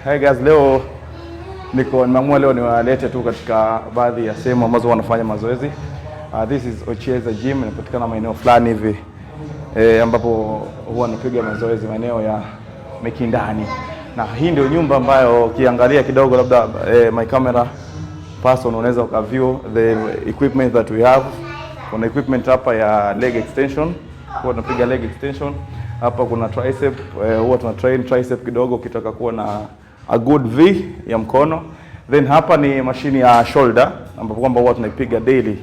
Hey guys, leo nimeamua leo niwalete tu katika baadhi ya sehemu ambazo wanafanya mazoezi. This is Ochieza Gym, inapatikana maeneo fulani hivi ambapo huwa napiga mazoezi maeneo ya Mikindani. Na hii ndio nyumba ambayo ukiangalia kidogo labda my camera person unaweza ukaview the equipment that we have. Kuna equipment hapa ya leg extension, huwa tunapiga leg extension. Hapa kuna tricep, huwa tuna train tricep kidogo ukitaka kuwa na a good V ya mkono. Then hapa ni mashine ya shoulder ambapo kwamba huwa tunaipiga daily.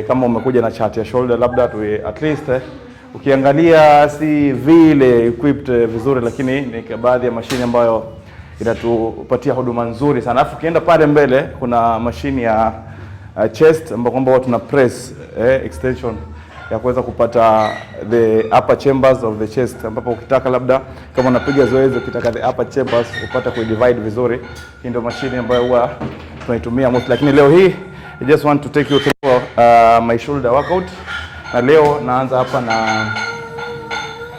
Kama umekuja na chart ya shoulder labda tu at least ukiangalia si vile equipped vizuri, lakini ni baadhi ya mashine ambayo inatupatia huduma nzuri sana. Alafu ukienda pale mbele kuna mashine ya chest ambapo kwamba huwa tuna press extension ya kuweza kupata the upper chambers of the chest, ambapo ukitaka labda kama unapiga zoezi ukitaka the upper chambers upata ku divide vizuri, hii ndio mashine ambayo huwa tunaitumia most. Lakini leo hii I just want to take you through my shoulder workout. Na leo naanza hapa na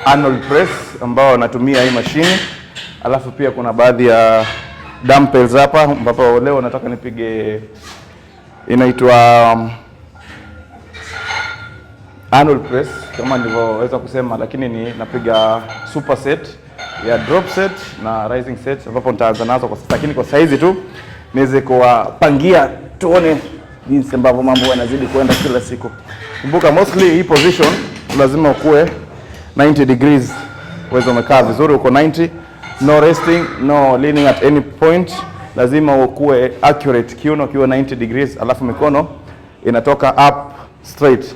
Arnold Press ambao natumia hii mashine. Alafu pia kuna baadhi ya dumbbells hapa ambapo leo nataka nipige inaitwa Arnold Press kama nilivyoweza kusema, lakini ni napiga super set ya drop set na rising set ambapo nitaanza nazo kwa sasa, lakini kwa saizi tu niweze kuwapangia tuone jinsi ambavyo mambo yanazidi kwenda kila siku. Kumbuka mostly hii position lazima ukue 90 degrees, uweze umekaa vizuri uko 90, no resting, no leaning at any point. Lazima ukue accurate kiuno kiwa 90 degrees, alafu mikono inatoka up straight.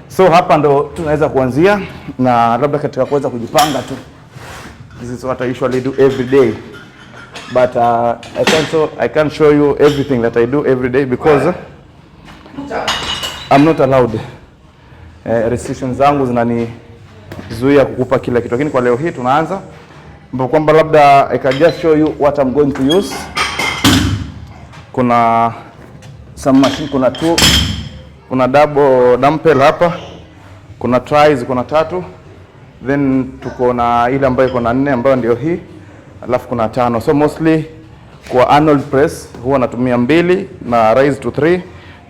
So hapa ndo tunaweza kuanzia, na labda katika kuweza kujipanga tu. This is what I usually do every day. But I can't show you everything that I do every day because I'm not allowed. Restrictions zangu zinanizuia kukupa kila kitu. Lakini kwa leo hii tunaanza ambapo kwamba labda I can just show you what I'm going to use. Kuna some machine, kuna double dumbbell hapa, kuna tries, kuna 3, then tuko na ile ambayo iko na 4 ambayo ndio hii, alafu kuna 5. So mostly kwa Arnold Press huwa natumia 2 na raise to 3,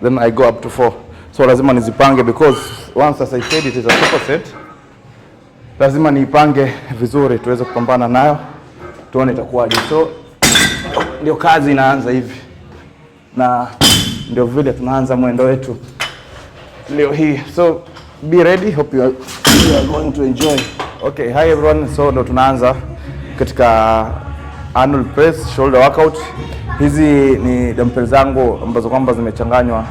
then I go up to 4. So lazima nizipange because once as I said it is a super set, lazima niipange vizuri tuweze kupambana nayo tuone itakuwaje. So ndio kazi inaanza hivi, na ndio vile tunaanza mwendo wetu leo hii. So be ready, hope you are going to enjoy. Okay, hi everyone. So ndo tunaanza katika Arnold Press shoulder workout. Hizi ni dumbbells zangu ambazo kwamba zimechanganywa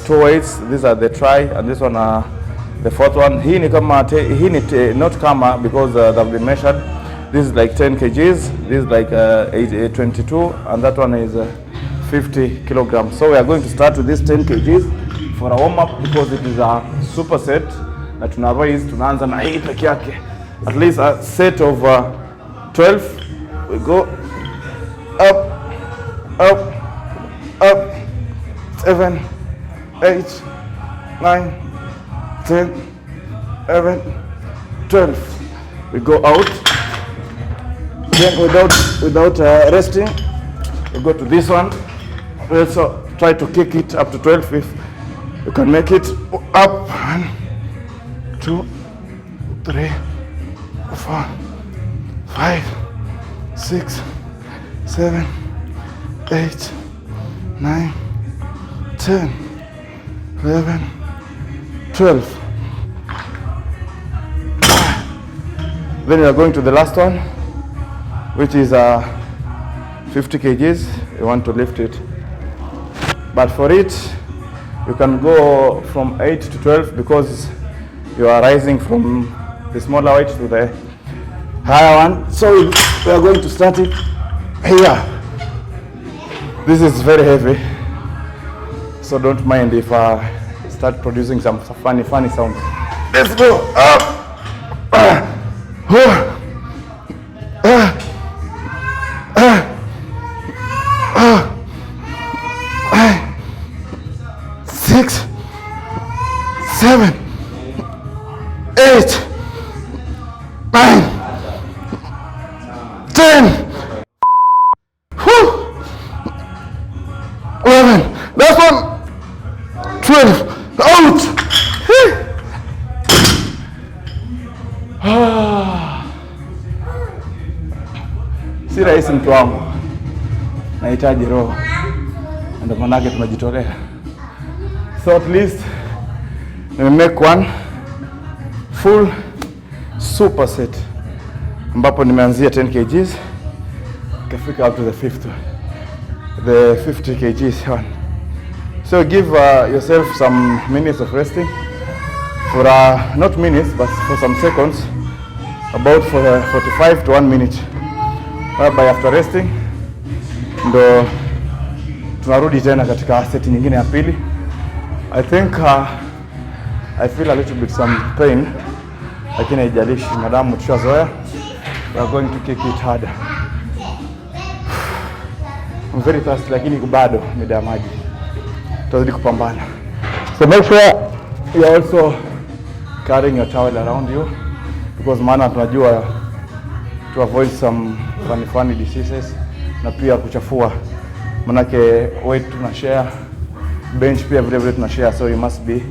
2 weights. These are the try and this one the fourth one. Hii ni kama not kama because they've been measured. This is like 10 kgs, this is like 22, and that one is 50 kilograms. So we are going to start with this 10 kgs for a warm up because it is a super set. Na tuna raise, tunaanza na hii peke yake. At least a set of 12. We go up, up, up, 7, 8, 9, 10, 11, 12. We go out. Then without resting, we go to this one. We also try to kick it up to 12 if you can make it. Up, 1, 2, 3, 4, 5, 6, 7, 8, 9, 10, 11, 12. Then we are going to the last one, which is 50 kgs. You want to lift it, but for it you can go from 8 to 12 because you are rising from the smaller weight to the higher one. So we are going to start it here. This is very heavy, so don't mind if I start producing some funny sounds. Let's go up. 6, 7, 8, 9, 10. Si rahisi mtu wangu, nahitaji roho, ndio maana tunajitolea. So at least make one full superset ambapo nimeanzia 10 kgs kafika up to the 50 kgs one. So give yourself some minutes of resting for not minutes but for some seconds, about for 45 to 1 minute, whereby after resting ndo tunarudi tena katika set nyingine ya pili. I think I feel a little bit some pain, lakini haijalishi madamu tushazoea. We are going to kick it harder. I'm very thirsty, lakini bado mida ya maji. Tutazidi kupambana. So make sure you are also carrying your towel around you, because maana tunajua to avoid some funny diseases na pia kuchafua, manake weight tuna share, bench pia vile tuna share, so you must be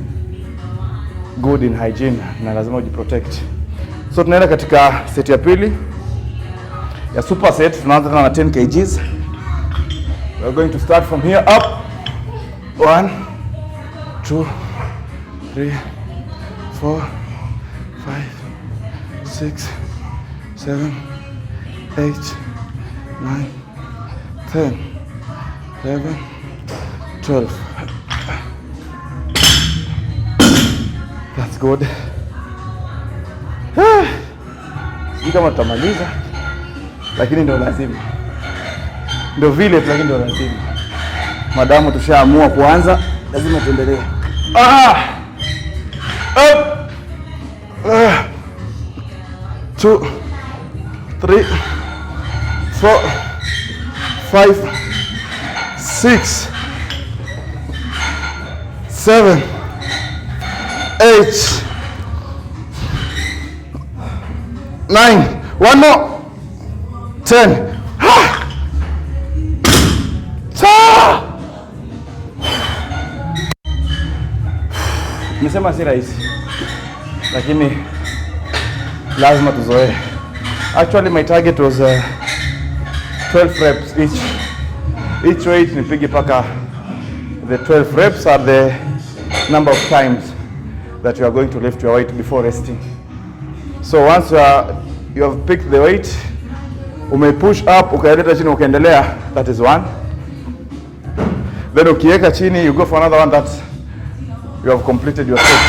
good in hygiene na lazima ujiprotect. So tunaenda katika set ya pili ya super set. Tunaanza na 10 kgs. We are going to start from here up. 1 2 3 4 5 6 7 8 9 10 11 12. That's good. Sijui kama tutamaliza, lakini ndio lazima, ndio vile, lakini ndio lazima. Madamu tushaamua kuanza, lazima tuendelee. Up. 2 3 4 5 6 7 8 9. One more. 10. Nimesema si rahisi, lakini lazima tuzoee. Actually my target was 12 reps each weight nipige paka the 12 reps are the number of times that you are going to lift your weight before resting. So once you have picked the weight, umepush up ukaeleta chini ukaendelea, that is 1. Then ukiweka chini you go for another one, that you have completed your set.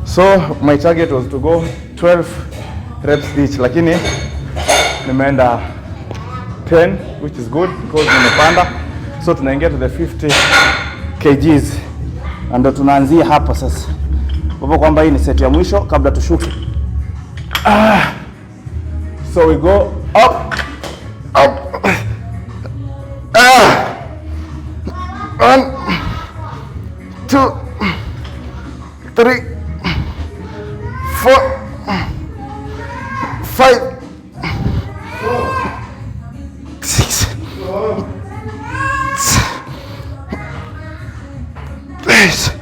So my target was to go 12 reps each, lakini nimeenda 10, which is good because nimepanda. So tunaingia to the 50 kgs, ndio tunaanzia hapa sasa, kwa kwamba hii ni set ya mwisho kabla tushuke. So we go up. 1 2 3 4 5 6 8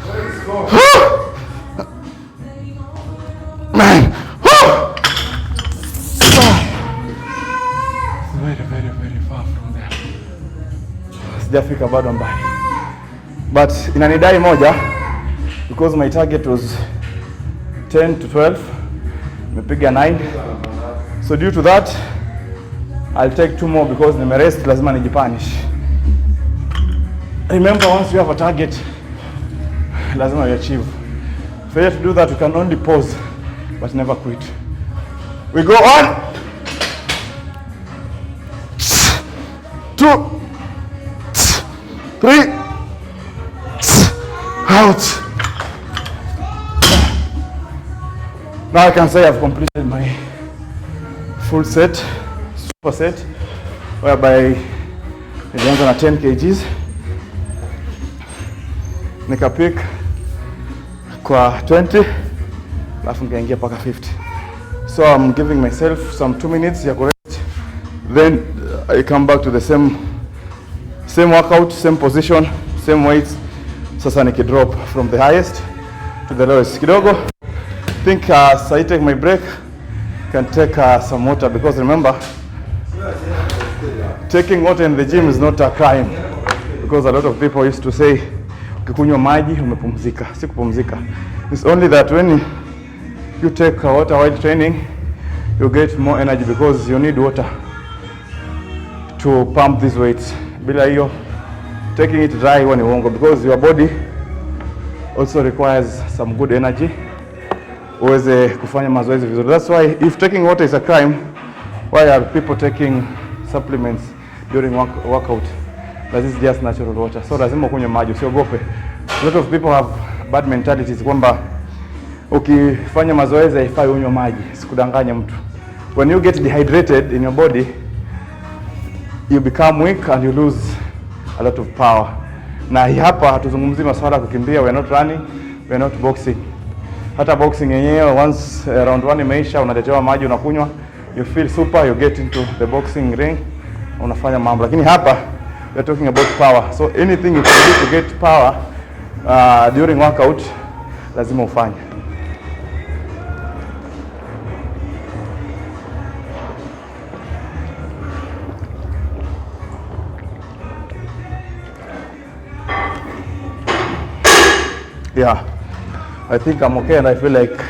9. Very far from there. Sijafika bado mbali, but inanidai moja because my target was 10 to 12. Nimepiga 9, so due to that I'll take 2 more because nimerest, lazima nijipanish. Remember, once you have a target, lazima you achieve. Failure to do that, you can only pause but never quit. We go on. 2 3 out. Now I can say I've completed my full set, super set, whereby nilianza na 10 kgs nikapick kwa 20 alafu nikaingia paka 50. So I'm giving myself some 2 minutes ya rest, then I come back to the same workout, same position, same weights. Sasa nikidrop from the highest to the lowest kidogo. I think I take my break, can take some water, because remember taking water in the gym is not a crime, because a lot of people used to say ukikunywa maji umepumzika. Si kupumzika. It's only that when you take water while training, you get more energy because you need water to pump these weights. Bila hiyo, taking it dry huwa ni uongo, because your body also requires some good energy uweze kufanya mazoezi vizuri. That's why if taking water is a crime, why are people taking supplements during workout? That is just natural water. So lazima ukunywe maji, usiogope. A lot of people have bad mentalities kwamba ukifanya mazoezi haifai unywe maji. Sikudanganya mtu. When you get dehydrated in your body, you become weak and you lose a lot of power. Na hapa hatuzungumzi masuala ya kukimbia, we are not running, we are not boxing. Hata boxing yenyewe once round 1 imeisha, unaletewa maji unakunywa, you feel super, you get into the boxing ring, unafanya mambo. Lakini hapa we are talking about power. So anything you can do to get power during workout lazima ufanye. Yeah, I think I'm okay and I feel like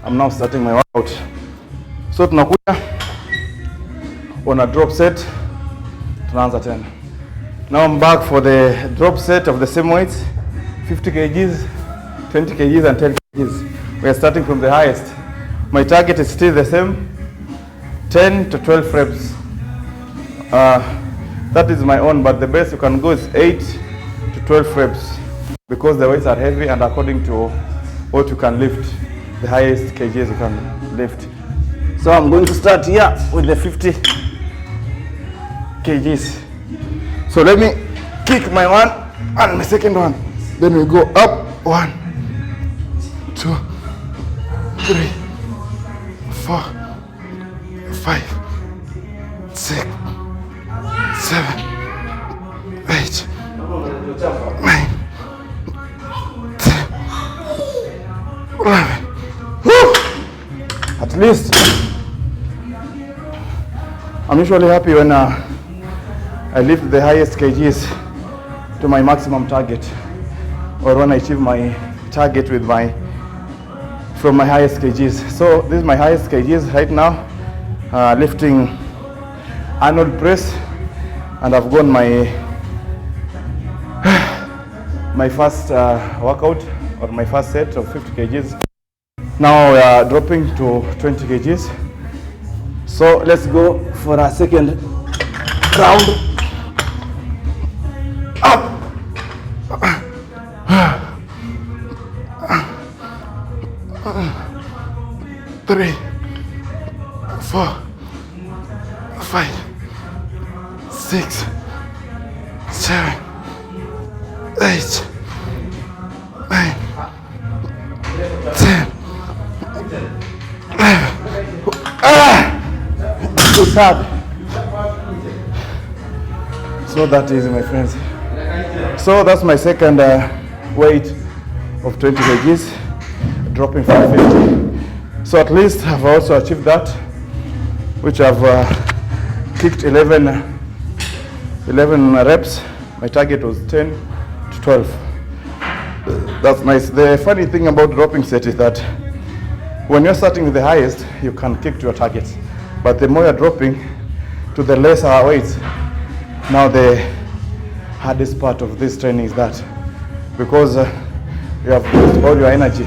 I'm now starting my workout. So tunakuja on a drop set, tunaanza tena. Now I'm back for the drop set of the same weights, 50 kgs, 20 kgs and 10 kgs. We are starting from the highest. My target is still the same, 10 to 12 reps. That is my own, but the best you can go is 8 to 12 reps. Because the weights are heavy and according to what you can lift, the highest kgs you can lift. So I'm going to start here with the 50 kgs. So let me kick my one and my second one. Then we go up 1, 2, 3, 4, 5, 6, 7, 8, 9. 11. Woo! At least I'm usually happy when I lift the highest kgs to my maximum target, or when I achieve my target with from my highest kgs. So this is my highest kgs right now, lifting Arnold Press, and I've gone my first workout, or my first set of 50 kgs. Now we are dropping to 20 kgs. So let's go for a second round. Up. 3, 4, 5, 6, 7, 8, 9, 10, 11. Too sad. So that is, my friends. So that's my second weight of 20 kgs, dropping from 50. So at least I've also achieved that, which I've kicked 11 reps. My target was 10 to 12. That's nice. The funny thing about dropping set is that when you're starting with the highest, you can kick to your targets. But the more you're dropping to the lesser weights, now the hardest part of this training is that because you have used all your energy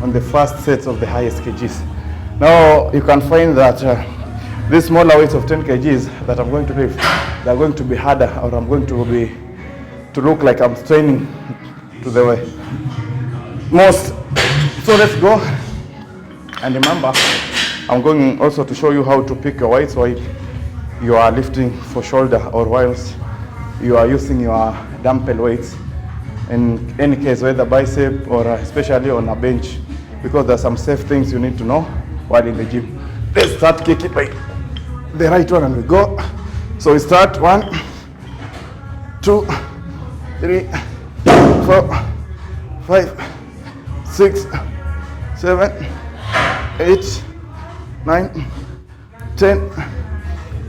on the first sets of the highest kgs. Now you can find that these smaller weights of 10 kgs that I'm going to lift, they're going to be harder, or I'm going to look like I'm straining to the way most. So let's go. And remember, I'm going also to show you how to pick your weights while you are lifting for shoulder, or whilst you are using your dumbbell weights, in any case, whether bicep or especially on a bench, because there are some safe things you need to know while in the gym. Let's start kicking by the right one and we go. So we start 1, 2, 3, 4, 5, 6, 7, 8, 9, 10,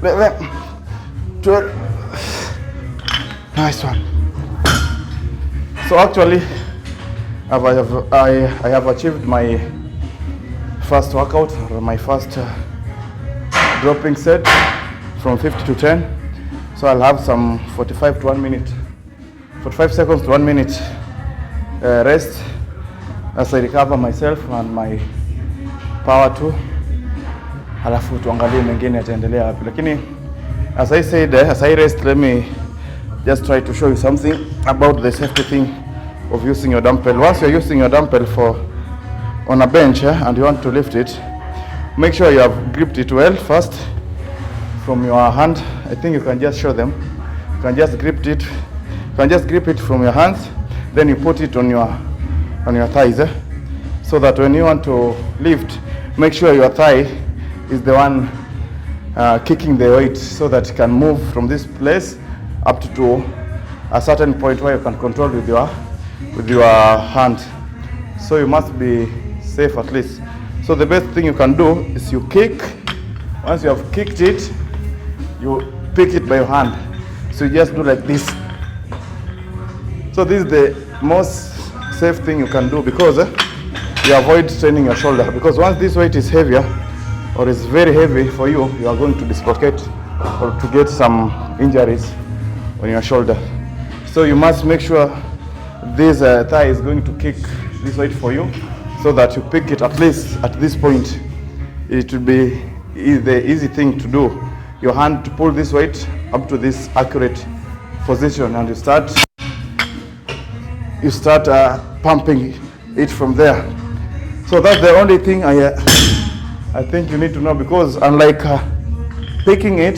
11, 12. Nice one. So actually, I have achieved my first workout, or my first dropping set from 50 to 10. So I'll have some 45 to 1 minute, 45 seconds to 1 minute rest as I recover myself and my power too. Alafu tuangalie mengine yataendelea wapi. Lakini as I said, as I rest, let me just try to show you something about the safety thing of using your dumbbell. Once you're using your dumbbell on a bench and you want to lift it, make sure you have gripped it well first from your hand. I think you can just show them. You can just grip it. You can just grip it from your hands. Then you put it on your thighs, so that when you want to lift, make sure your thigh is the one kicking the weight, so that it can move from this place up to a certain point where you can control with your hand. So you must be safe at least. So the best thing you can do is you kick. Once you have kicked it, you pick it by your hand. So you just do like this. So this is the most safe thing you can do, because you avoid straining your shoulder. Because once this weight is heavier or is very heavy for you, you are going to dislocate or to get some injuries on your shoulder. So you must make sure this thigh is going to kick this weight for you, so that you pick it at least at this point. It will be the easy thing to do. Your hand to pull this weight up to this accurate position, and you start pumping it from there. So that's the only thing I think you need to know, because unlike picking it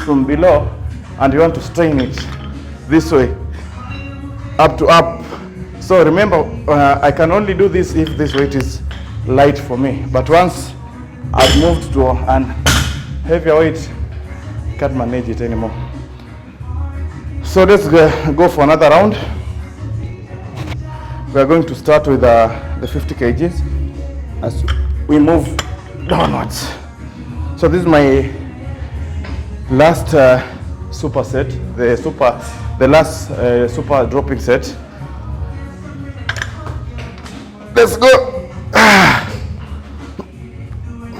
from below and you want to strain it this way up. So remember, I can only do this if this weight is light for me, but once I've moved to an heavier weight, I can't manage it anymore. So let's go for another round. We are going to start with the 50 kgs as we move downwards. So this is my last super set, the last super dropping set. Let's go.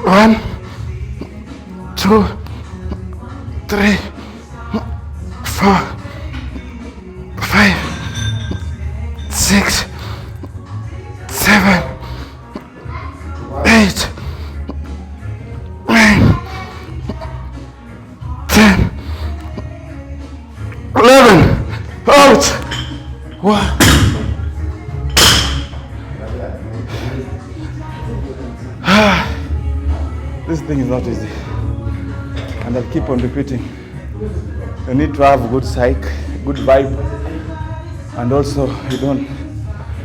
1, 2, 3, 4, 5, 6, 7, 8, 9, 10, 11. Out. 1. This thing is not easy, and I'll keep on repeating. You need to have a good psych, good vibe, and also you don't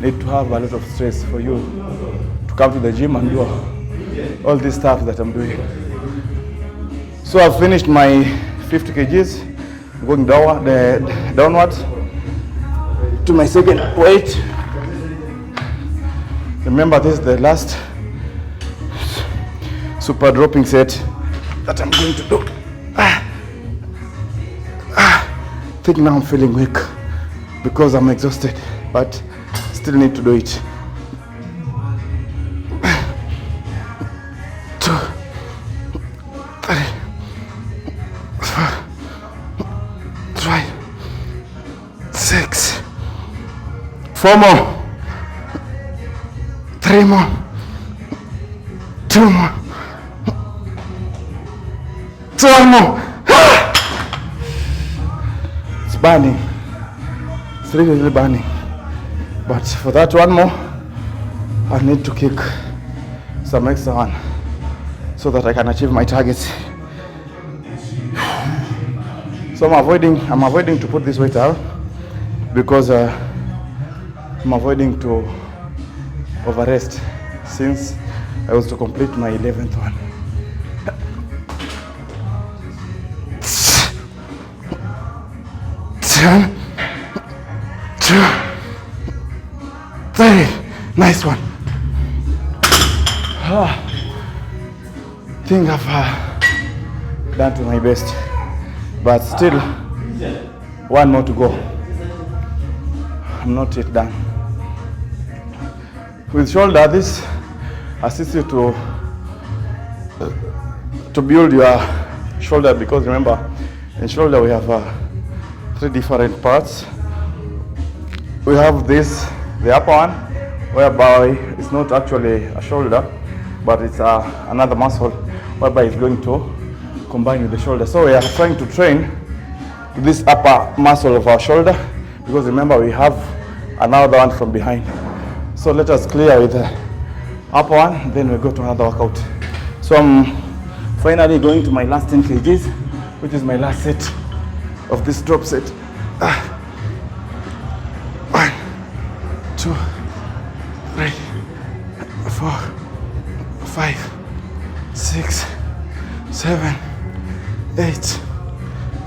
need to have a lot of stress for you to come to the gym and do all this stuff that I'm doing. So I've finished my 50 kgs. I'm going downwards to my second weight. Remember, this is the last super dropping set that I'm going to do. I think now I'm feeling weak because I'm exhausted, but still need to do it. 2, 3, 4, 5, 6, 4 more, 3 more, 2 more, 1 more. It's burning. It's really burning. But for that 1 more, I need to kick some extra one so that I can achieve my targets. So I'm avoiding to put this weight out because I'm avoiding to overrest since I was to complete my 11th one. 1, 2, 3. Nice one. I think I've done to my best. but still one more to go. I'm not yet done. With shoulder, this assists you to build your shoulder, because remember, in shoulder we have 3 different parts. We have this, the upper one, whereby it's not actually a shoulder, but it's another muscle whereby it's going to combine with the shoulder. So we are trying to train this upper muscle of our shoulder, because remember we have another one from behind. So let us clear with the upper one, then we go to another workout. So I'm finally going to my last 10 kgs, which is my last set of this drop set. 1, 2, 3, 4, 5, 6, 7, 8,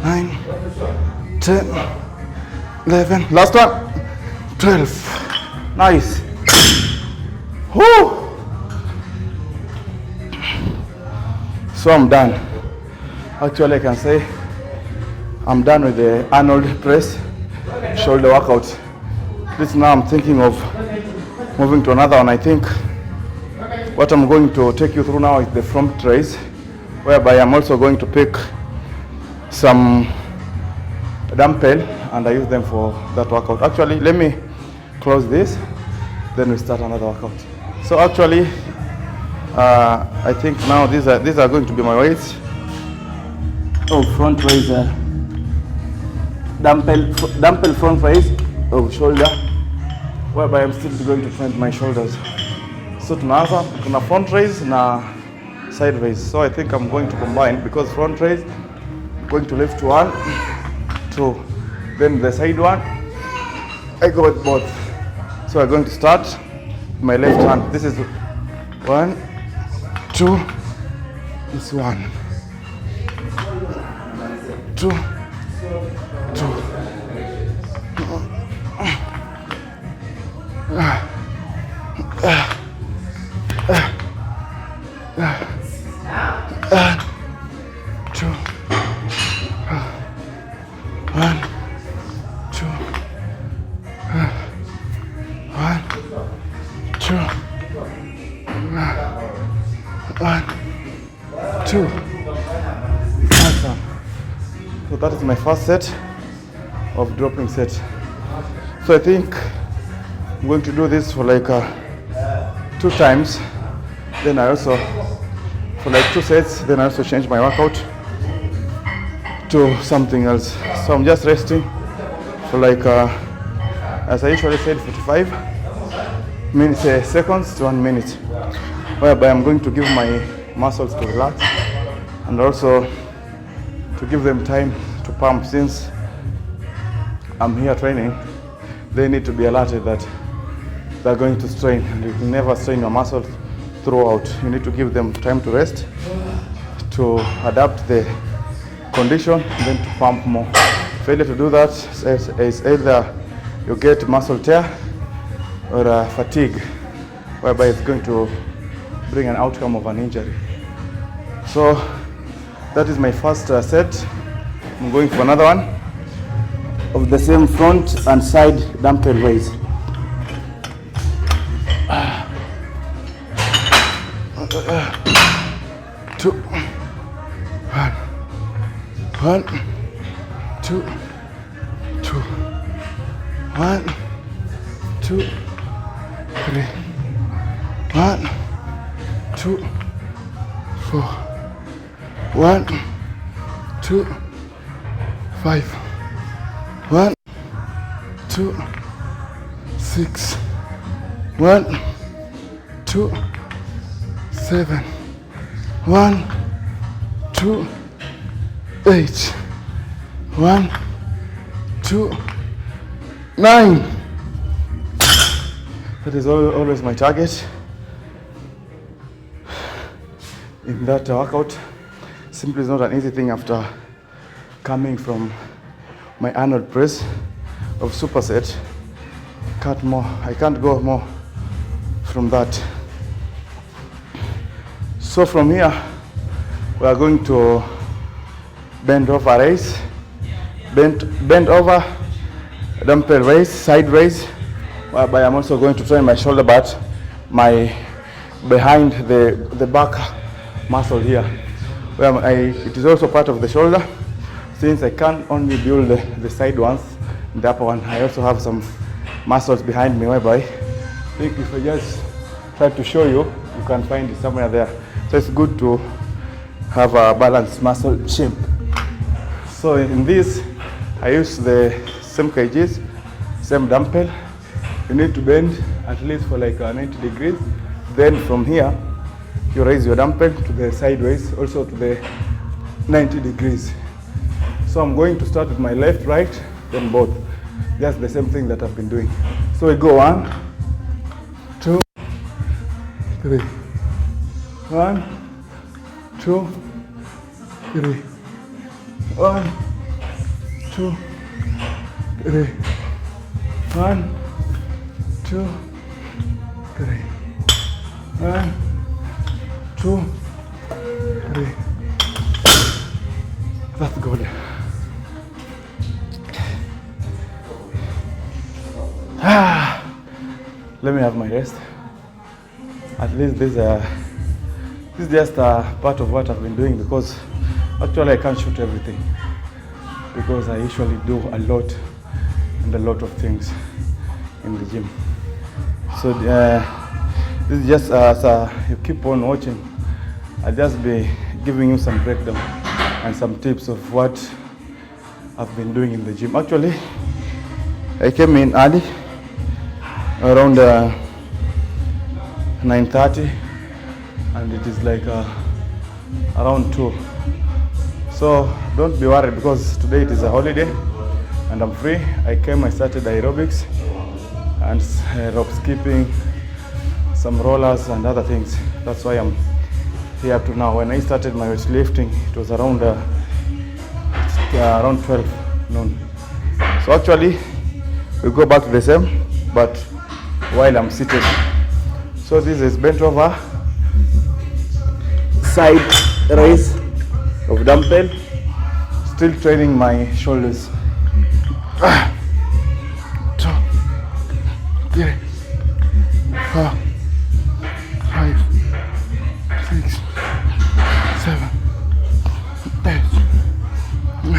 9, 10, 11, last one, 12. Nice. Woo! So I'm done. Actually, I can say I'm done with the Arnold Press shoulder workout. This now I'm thinking of moving to another one. I think what I'm going to take you through now is the front raise, whereby I'm also going to pick some dumbbell and I use them for that workout. Actually, let me close this, then we start another workout. So actually, I think now these are going to be my weights. Front raise, dumbbell front raise of shoulder, whereby I'm still going to train my shoulders. So tunaanza kuna front raise na side raise. So I think I'm going to combine, because front raise I'm going to lift 1, 2, then the side one I go with both. So I'm going to start with my left hand. This is 1, 2, this 1, 2, 2. 2. Awesome. So that is my first set of dropping set. So I think I'm going to do this for like 2 times. Then I also, for like 2 sets, then I also change my workout to something else. So I'm just resting for like, as I usually said, 45 minutes, seconds to 1 minute, whereby I'm going to give my muscles to relax and also to give them time to pump. Since I'm here training, they need to be alerted that they're going to strain, and you can never strain your muscles throughout. You need to give them time to rest, to adapt the condition, and then to pump more. Failure to do that is either you get muscle tear or fatigue, whereby it's going to bring an outcome of an injury. So that is my first set. I'm going for another one of the same front and side dumbbell raise. 2, 1, 1, 2, 2, 1, 2, 3, 1, 2, 4, 1, 2, 5, 1, 2, 6, 1, 2, 7, 1, 2, 8, 1, 2, 9. That is always my target in that workout. Simply is not an easy thing after coming from my Arnold Press of superset. I can't go more from that. So from here we are going to bend over raise, bend over, dumbbell raise, side raise, whereby I'm also going to train my shoulder, but my behind the back muscle here, where it is also part of the shoulder. Since I can't only build the side ones, the upper one, I also have some muscles behind me, whereby I think if I just try to show you, you can find it somewhere there. So it's good to have a balanced muscle shape. So in this, I use the same kgs, same dumbbell. You need to bend at least for like 90 degrees. Then from here, you raise your dumbbell to the sideways, also to the 90 degrees. So I'm going to start with my left, right, then both. Just the same thing that I've been doing. So we go 1, 2, 3. 1, 2, 3. 1, 2, 3. 1, 2, 3. 1, 2, 3. That's good. Let me have my rest. At least this is just a part of what I've been doing, because actually I can't shoot everything, because I usually do a lot of things in the gym. So this is just as you keep on watching, I'll just be giving you some breakdown and some tips of what I've been doing in the gym. Actually, I came in early, around 9:30, and it is like around 2. So don't be worried, because today it is a holiday and I'm free. I started aerobics and rope skipping, some rollers and other things. That's why I'm here to now. When I started my weightlifting, it was around 12 noon. So actually, we go back to the same, but while I'm seated. So this is bent over, side raise of dumbbell, still training my shoulders. 2, 3, 4, 5, 6, 7, 8, 9,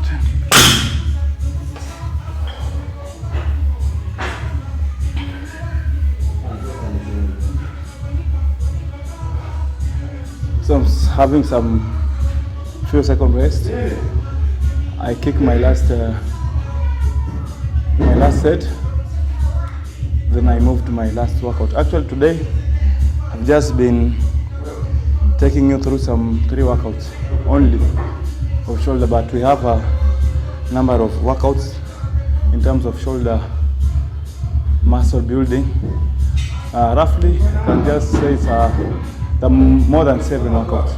10. So I'm having some few second rest. I kick my last set. Then I move to my last workout. Actually today, I've just been taking you through some 3 workouts only of shoulder, but we have a number of workouts in terms of shoulder muscle building. Roughly, I can just say it's more than 7 workouts.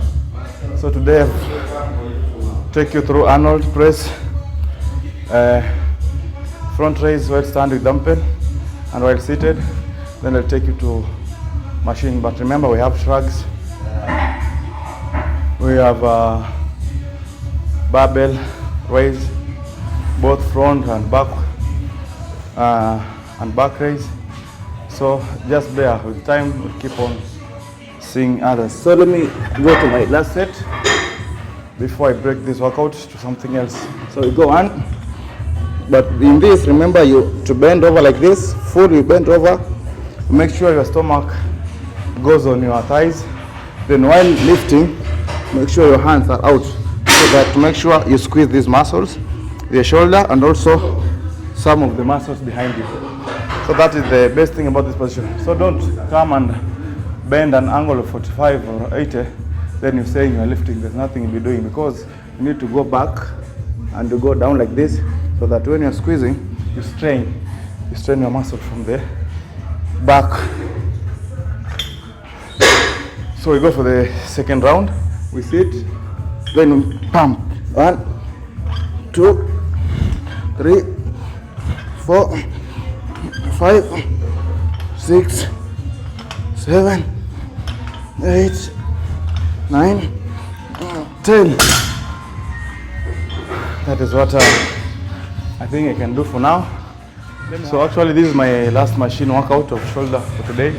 So today I'll take you through Arnold Press, front raise while standing dumbbell and while seated. Then I'll take you to machine. But remember, we have shrugs, we have barbell raise, both front and back raise. So just bear with time, we'll keep on seeing others. So let me go to my last set before I break this workout to something else. So we go on, but in this, remember to bend over like this, fully bend over. Make sure your stomach goes on your thighs. Then while lifting, make sure your hands are out, so that to make sure you squeeze these muscles, the shoulder and also some of the muscles behind you. So that is the best thing about this position. So don't come and bend an angle of 45 or 80, then you're saying you're lifting. There's nothing you'll be doing, because you need to go back and you go down like this, so that when you're squeezing, you strain your muscle from the back. So we go for the second round. We sit, then we pump. 1, 2, 3, 4, 5, 6, 7, 8, 9, 10. That is what I think I can do for now. So actually this is my last machine workout of shoulder for today.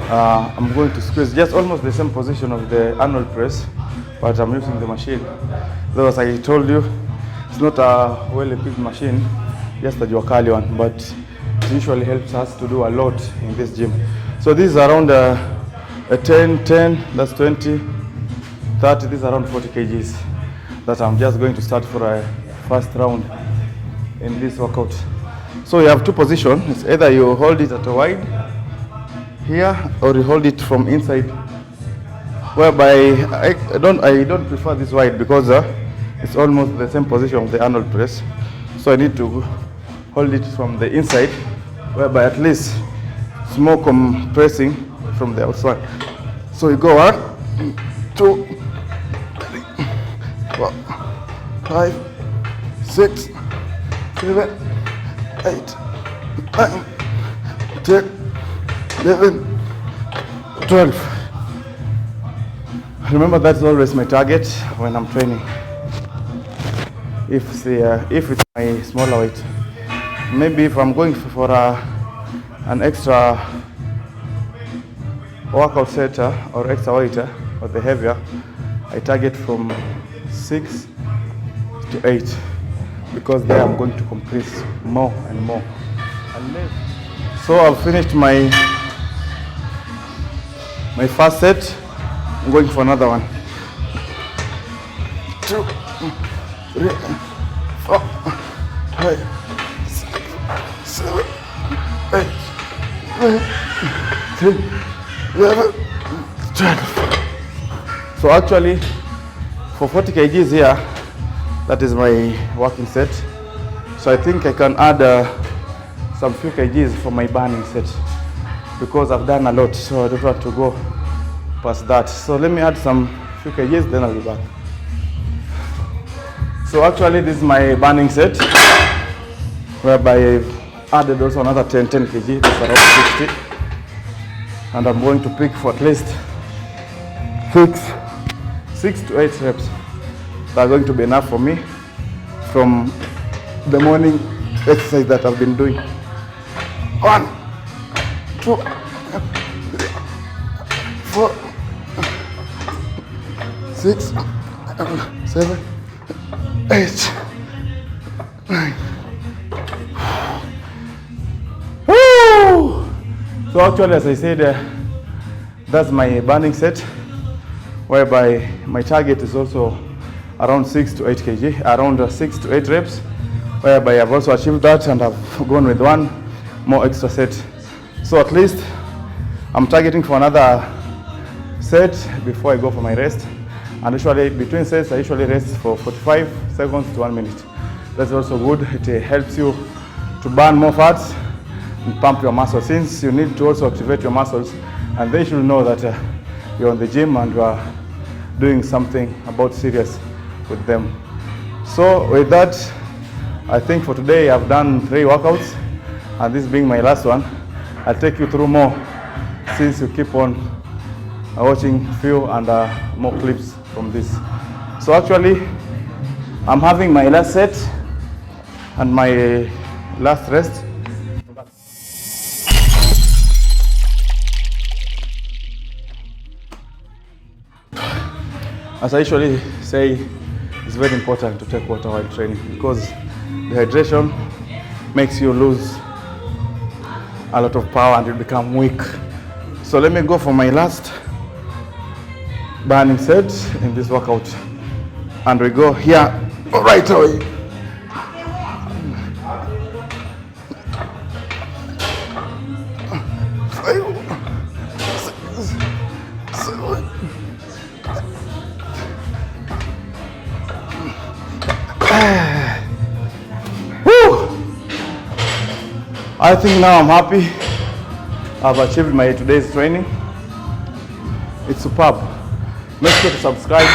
I'm going to squeeze just almost the same position of the Arnold Press, but I'm using the machine. Though as I told you, it's not a well-equipped machine, just a Juakali one, but it usually helps us to do a lot in this gym. So this is around a 10, that's 20, 30, this is around 40 kgs that I'm just going to start for a first round in this workout. So you have two positions. It's either you hold it at a wide here or you hold it from inside, whereby I don't prefer this wide because it's almost the same position of the Arnold Press. So I need to hold it from the inside, whereby at least it's more compressing from the outside. So you go 1, 2, 3, 4, 5, 6, 7, 8, 9, 10, 11, 12. Remember, that's always my target when I'm training. If it's my smaller weight, maybe if I'm going for an extra workout set or extra weight or the heavier, I target from 6 to 8 because there I'm going to compress more and more. So I've finished my first set. I'm going for another one. 2, 3, 4, 5, 6, 7, 8, 9, 10, 11, 12. So actually, for 40 kgs here, that is my working set. So I think I can add some few kgs for my burning set because I've done a lot, so I don't want to go past that. So let me add some few kgs, then I'll be back. So actually this is my burning set, whereby I've added also another 10 kg, that's around 60. And I'm going to pick for at least 6 to 8 reps. That are going to be enough for me from the morning exercise that I've been doing. 1, 2, 3, 4, 6, 7, 8, 9. Woo! So actually, as I said, that's my burning set, whereby my target is also around 6 to 8 kg, around 6 to 8 reps, whereby I've also achieved that and I've gone with one more extra set. So at least I'm targeting for another set before I go for my rest. And usually between sets, I usually rest for 45 seconds to 1 minute. That's also good. It helps you to burn more fats and pump your muscles, since you need to also activate your muscles, and they should know that you're in the gym and you are doing something about serious with them. So with that, I think for today I've done 3 workouts, and this being my last one, I'll take you through more since you keep on watching few and more clips from this. So actually I'm having my last set and my last rest. As I usually say, it's very important to take water while training because dehydration makes you lose a lot of power and you become weak. So let me go for my last burning set in this workout, and we go here right away. I think now I'm happy. I've achieved my today's training. It's superb. Make sure to subscribe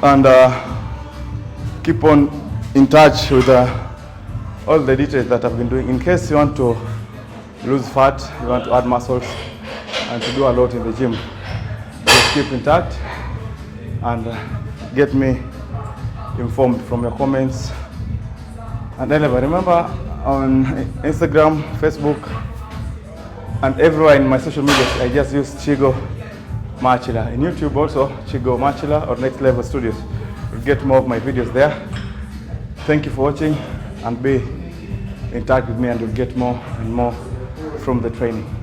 and keep on in touch with all the details that I've been doing. In case you want to lose fat, you want to add muscles, and to do a lot in the gym, just keep in touch. and get me informed from your comments. And anyway, remember on Instagram, Facebook, and everywhere in my social media, I just use Chigo Machila. In YouTube also, Chigo Machila or Next Level Studios. You'll get more of my videos there. Thank you for watching, and be in touch with me, and you'll get more and more from the training.